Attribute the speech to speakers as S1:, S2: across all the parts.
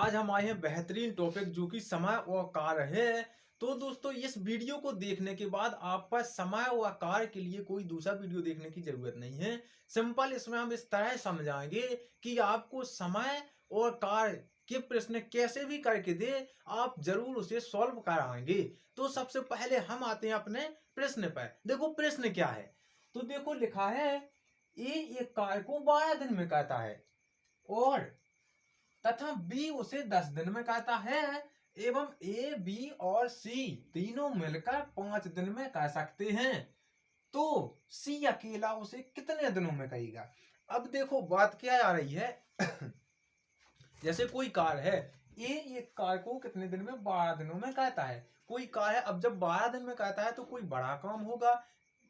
S1: आज हम आए हैं बेहतरीन टॉपिक जो कि समय और कार्य है। तो दोस्तों इस वीडियो को देखने के बाद आप पर समय और कार्य के लिए कोई दूसरा वीडियो देखने की जरूरत नहीं है। सिंपल इसमें हम इस तरह समझाएंगे कि आपको समय और कार्य के प्रश्न कैसे भी करके दे, आप जरूर उसे सॉल्व कराएंगे। तो सबसे पहले हम आते हैं अपने प्रश्न पर। देखो प्रश्न क्या है, तो देखो लिखा है ए एक कार्य को 12 दिन में करता है और तथा बी उसे 10 दिन में कहता है एवं ए बी और सी तीनों मिलकर 5 दिन में कह सकते हैं, तो सी अकेला उसे कितने दिनों में कहेगा। अब देखो बात क्या आ रही है जैसे कोई कार है, ए एक कार को कितने दिन में 12 दिनों में कहता है। कोई कार है, अब जब 12 दिन में कहता है तो कोई बड़ा काम होगा,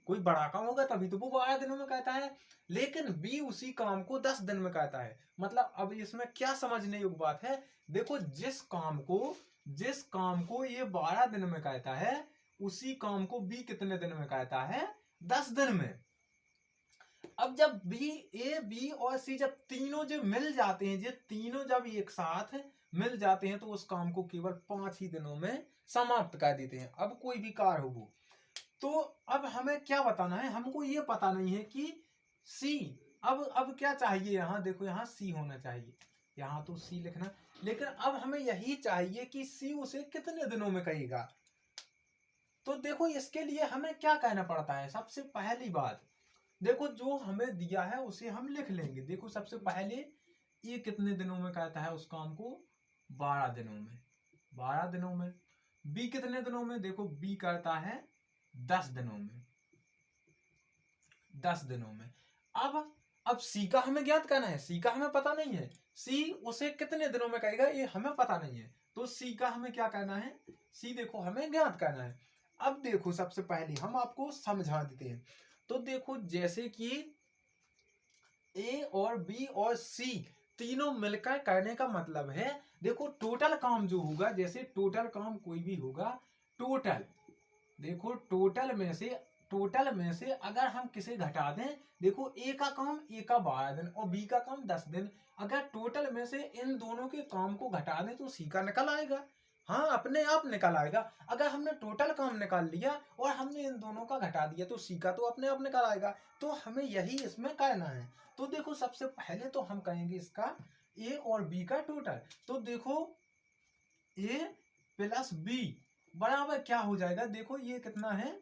S1: कोई बड़ा काम होगा तभी तो वो 12 दिनों में कहता है। लेकिन बी उसी काम को 10 दिन में कहता है। मतलब अब इसमें क्या समझने योग्य बात है, देखो जिस काम को ये 12 दिन में कहता है उसी काम को बी कितने दिन में कहता है, 10 दिन में। अब जब ए बी और सी जब तीनों जब मिल जाते हैं, जब तीनों जब एक साथ मिल जाते हैं तो उस काम को केवल 5 ही दिनों में समाप्त कर देते हैं। अब कोई भी कार्य हो वो, तो अब हमें क्या बताना है, हमको ये पता नहीं है कि सी, अब क्या चाहिए, यहाँ देखो यहाँ सी होना चाहिए, यहाँ तो सी लिखना, लेकिन अब हमें यही चाहिए कि सी उसे कितने दिनों में कहेगा। तो देखो इसके लिए हमें क्या कहना पड़ता है, सबसे पहली बात देखो जो हमें दिया है उसे हम लिख लेंगे। देखो सबसे पहले ये कितने दिनों में कहता है उस काम को, 12 दिनों में, 12 दिनों में। बी कितने दिनों में, देखो बी करता है 10 दिनों में, 10 दिनों में। अब सी का हमें ज्ञात करना है, सी का हमें पता नहीं है, सी उसे कितने दिनों में कहेगा ये हमें पता नहीं है। तो सी का हमें क्या करना है, सी देखो हमें ज्ञात करना है। अब देखो सबसे पहले हम आपको समझा देते हैं। तो देखो जैसे कि ए और बी और सी तीनों मिलकर करने का मतलब है, देखो टोटल काम जो होगा, जैसे टोटल काम कोई भी होगा, टोटल देखो टोटल में से अगर हम किसे घटा दें, देखो ए का काम, ए का 12 दिन और बी का काम 10 दिन, अगर टोटल में से इन दोनों के काम को घटा दें तो सी का निकल आएगा। हाँ अपने आप निकल आएगा। अगर हमने टोटल काम निकाल लिया और हमने इन दोनों का घटा दिया तो सी का तो अपने आप निकल आएगा। तो हमें यही इसमें करना है। तो देखो सबसे पहले तो हम कहेंगे इसका ए और बी का टोटल। तो देखो ए प्लस बी बराबर क्या हो जाएगा, देखो ये कितना है,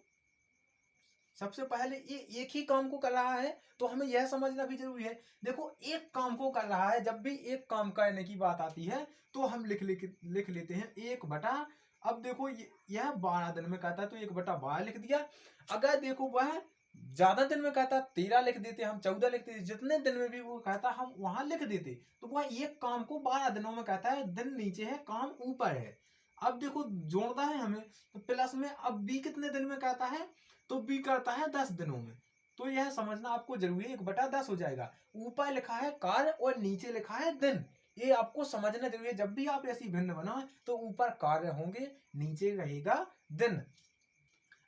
S1: सबसे पहले ये एक ही काम को कर रहा है तो हमें यह समझना भी जरूरी है। देखो एक काम को कर रहा है, जब भी एक काम करने की बात आती है तो हम लिख लेते हैं 1/, अब देखो यह 12 दिन में कहता है तो 1/12 लिख दिया। अगर देखो वह ज्यादा दिन में कहता 13 लिख देते, हम 14 लिख देते, जितने दिन में भी वो कहता हम वहां लिख देते। तो वह एक काम को 12 दिनों में कहता है, दिन नीचे है काम ऊपर है। अब देखो जोड़ना है हमें, तो प्लस में अब बी कितने दिन में कहता है, तो बी करता है 10 दिनों में। तो यह समझना आपको जरूरी है, 1/10 हो जाएगा। ऊपर लिखा है कार्य और नीचे लिखा है दिन, ये आपको समझना जरूरी है। जब भी आप ऐसी भिन्न बनाओ तो ऊपर कार्य होंगे, नीचे रहेगा दिन।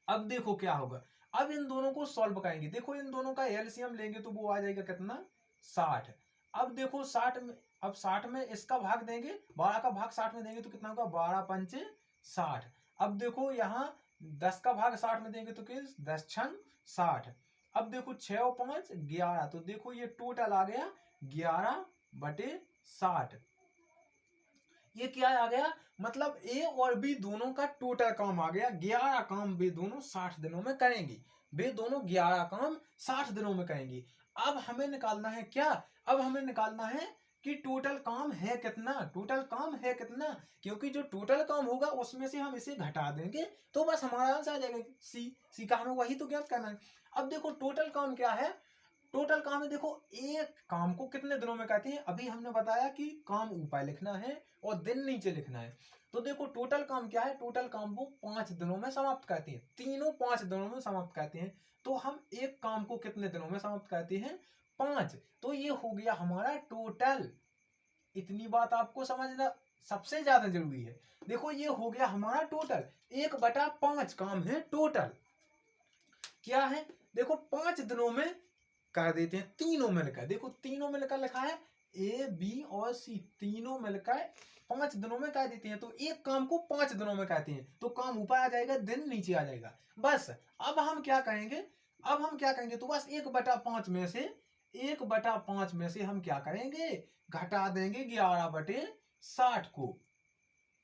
S1: अब देखो क्या होगा, अब इन दोनों को सॉल्व करेंगे। देखो इन दोनों का एलसीएम लेंगे तो वो आ जाएगा कितना, 60। अब देखो 60 में, अब 60 में इसका भाग देंगे, 12 का भाग 60 में देंगे तो कितना होगा, 12 पंचे 60। अब देखो यहाँ 10 का भाग 60 में देंगे तो किस 10 छन 60। अब देखो 6 और 5 11, तो देखो ये टोटल आ गया 11/60। ये क्या आ गया, मतलब ए और बी दोनों का टोटल काम आ गया 11 काम, वे दोनों 60 दिनों में करेंगे, वे दोनों 11 काम 60 दिनों में करेंगे। अब हमें निकालना है क्या, अब हमें निकालना है कि टोटल काम है कितना, टोटल काम है कितना, क्योंकि जो टोटल काम होगा उसमें से हम इसे घटा देंगे तो बस हमारा आंसर आ जाएगा सी का, हमें वही तो ज्ञात करना है। अब देखो टोटल काम क्या है, टोटल काम है, देखो एक काम को कितने दिनों में कहते हैं, अभी हमने बताया कि काम ऊपर लिखना है और दिन नीचे लिखना है। तो देखो टोटल काम क्या है, टोटल काम को 5 दिनों में समाप्त करते हैं, तीनों 5 दिनों में समाप्त करते हैं। तो हम एक काम को कितने दिनों में समाप्त करते हैं, 5। तो ये हो गया हमारा टोटल। इतनी बात आपको समझना सबसे ज्यादा जरूरी है। देखो ये हो गया हमारा टोटल, 1/5 काम है टोटल। क्या है, देखो 5 दिनों में कर देते हैं, तीनों मिलकर, देखो तीनों मिलकर लिखा है ए बी और सी तीनों मिलकर 5 दिनों में कह देते हैं। तो एक काम को 5 दिनों में कहते हैं। तो काम ऊपर आ जाएगा, दिन नीचे आ जाएगा। बस अब हम क्या करेंगे, तो बस 1/5 में से 1/5 में से हम क्या करेंगे, घटा देंगे 11/60 को।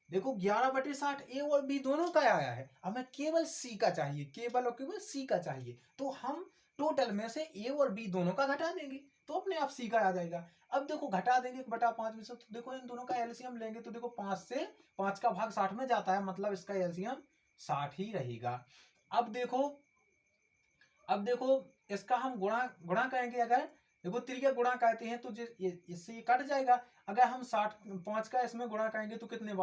S1: देखो 11/60 ए और बी दोनों का आया है, हमें केवल सी का चाहिए, केवल और केवल सी का चाहिए। तो हम टोटल में से ए और बी दोनों का घटा देंगे, तो अपने आप सी का आ जाएगा। अब देखो घटा देंगे 1/5 में से, तो देखो इन दोनों का एलसीएम लेंगे, तो देखो 5 से 5 का भाग 60 में जाता है, मतलब इसका एलसीएम 60 ही रहेगा। अब देखो इसका हम गुणा करेंगे। अगर देखो त्रिज्या गुणा कहते हैं तो इससे ये कट जाएगा। अगर हम 5 का इसमें गुणा करेंगे तो कितने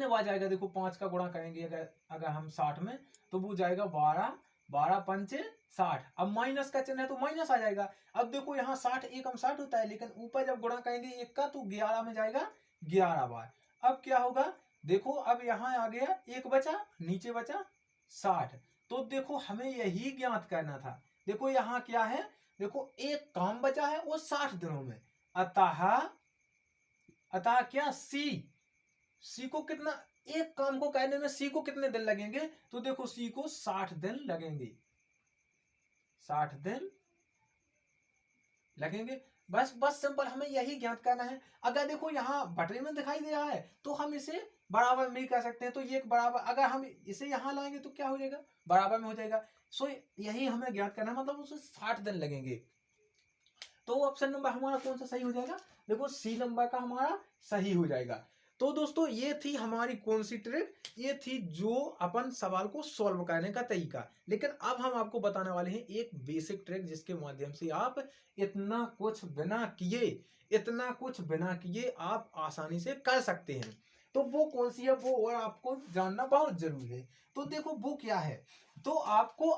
S1: बार जाएगा, देखो 5 का गुणा करेंगे अगर हम 60 में, तो वो जाएगा 12 पंचे 60। अब माइनस का चिन्ह है तो माइनस आ जाएगा। अब देखो यहाँ 60 एकम 60 होता है, लेकिन ऊपर जब गुणा करेंगे 1 का तो 11 में जाएगा 11 बार। अब क्या होगा, देखो अब यहाँ आ गया 1 बचा, नीचे बचा 60। तो देखो हमें यही ज्ञात करना था। देखो यहाँ क्या है, देखो एक काम बचा है वो 60 दिनों में, अतः क्या सी को कितना, एक काम को कहने में सी को कितने दिन लगेंगे, तो देखो सी को 60 दिन लगेंगे, 60 दिन लगेंगे। बस सिंपल हमें यही ज्ञात करना है। अगर देखो यहाँ बटरे में दिखाई दे रहा है तो हम इसे बराबर में ही कर सकते हैं। तो ये बराबर, अगर हम इसे यहाँ लाएंगे तो क्या हो जाएगा, बराबर में हो जाएगा। सो यही हमें ज्ञात करना है, मतलब उसे 60 दिन लगेंगे। तो ऑप्शन नंबर हमारा कौन सा सही हो जाएगा, देखो सी नंबर का हमारा सही हो जाएगा। तो दोस्तों ये थी हमारी कौन सी ट्रिक, ये थी जो अपन सवाल को सॉल्व करने का तरीका। लेकिन अब हम आपको बताने वाले हैं एक बेसिक ट्रिक, जिसके माध्यम से आप इतना कुछ बिना किए आप आसानी से कर सकते हैं। तो वो कौन सी है, वो और आपको जानना बहुत जरूरी है। तो देखो वो क्या है, तो आपको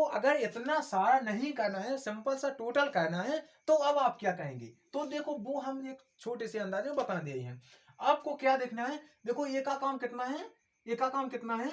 S1: अगर इतना सारा नहीं करना है, सिंपल सा टोटल करना है, तो अब आप क्या कहेंगे। तो देखो वो हम एक छोटे से अंदाजे में बता दिए हैं। आपको क्या देखना है, देखो ए का काम कितना है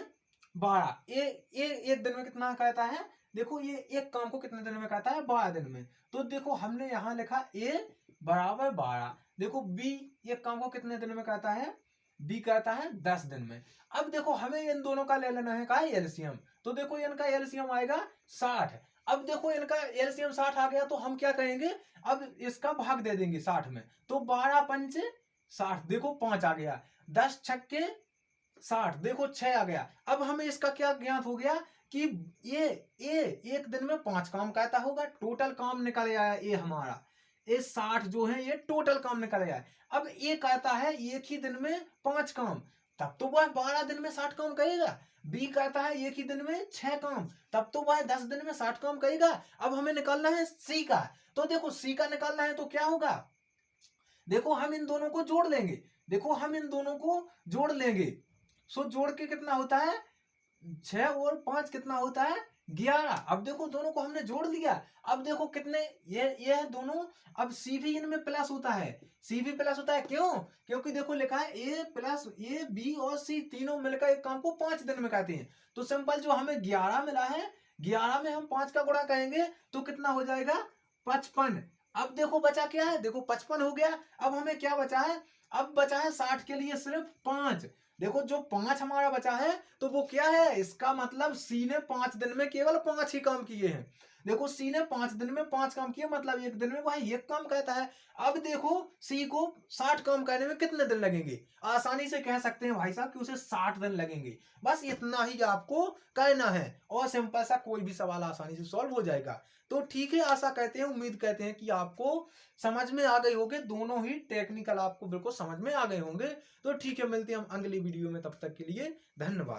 S1: 12। एक दिन में कितना कहता है, देखो ये एक काम को कितने दिन में कहता है, 12 दिन में। तो देखो हमने यहाँ लिखा ए बराबर 12। देखो बी एक काम को कितने दिन में कहता है, बी कहता है 10 दिन में। अब देखो हमें इन दोनों का ले लेना है का एलसीएम। तो देखो इनका एलसीएम आएगा 60। अब देखो इनका एलसीएम 60 आ गया, तो हम क्या करेंगे, अब इसका भाग दे देंगे 60 में। तो 12 पंचे 60, देखो 5 आ गया, 10 छक्के 60, देखो 6 आ गया। अब हमें इसका क्या ज्ञात हो गया कि ये एक दिन में 5 काम कहता होगा, टोटल काम निकल आया ये हमारा, ये 60 जो है ये टोटल काम निकल आया। अब ये कहता है एक ही दिन में 5 काम, तब तो वह 12 दिन में 60 काम करेगा। बी कहता है एक ही दिन में 6 काम, तब तो वह 10 दिन में 60 काम करेगा। अब हमें निकालना है सी का। तो देखो सी का निकालना है तो क्या होगा, देखो हम इन दोनों को जोड़ लेंगे। सो जोड़ के कितना होता है, 6 और 5 कितना होता है 11। अब देखो दोनों को हमने जोड़ लिया। अब देखो कितने ये दोनों, अब सी भी इनमें प्लस होता है, क्यों, क्योंकि देखो लिखा है ए बी और सी तीनों मिलकर एक काम को 5 दिन में कहते हैं। तो सिंपल जो हमें 11 मिला है, 11 में हम 5 का गुणा करेंगे तो कितना हो जाएगा 55। अब देखो बचा क्या है, देखो 55 हो गया। अब हमें क्या बचा है, अब बचा है 60 के लिए सिर्फ 5। देखो जो 5 हमारा बचा है तो वो क्या है, इसका मतलब सी ने 5 दिन में केवल 5 ही काम किए हैं। देखो सी ने 5 दिन में 5 काम किए, मतलब एक दिन में वह एक काम कहता है। अब देखो सी को 60 काम करने में कितने दिन लगेंगे, आसानी से कह सकते हैं भाई साहब कि उसे 60 दिन लगेंगे। बस इतना ही आपको करना है और सिंपल सा कोई भी सवाल आसानी से सॉल्व हो जाएगा। तो ठीक है, आशा करते हैं, उम्मीद करते हैं कि आपको समझ में आ गए होंगे, दोनों ही टेक्निकल आपको बिल्कुल समझ में आ गए होंगे। तो ठीक है, मिलते हैं हम अगली वीडियो में, तब तक के लिए धन्यवाद।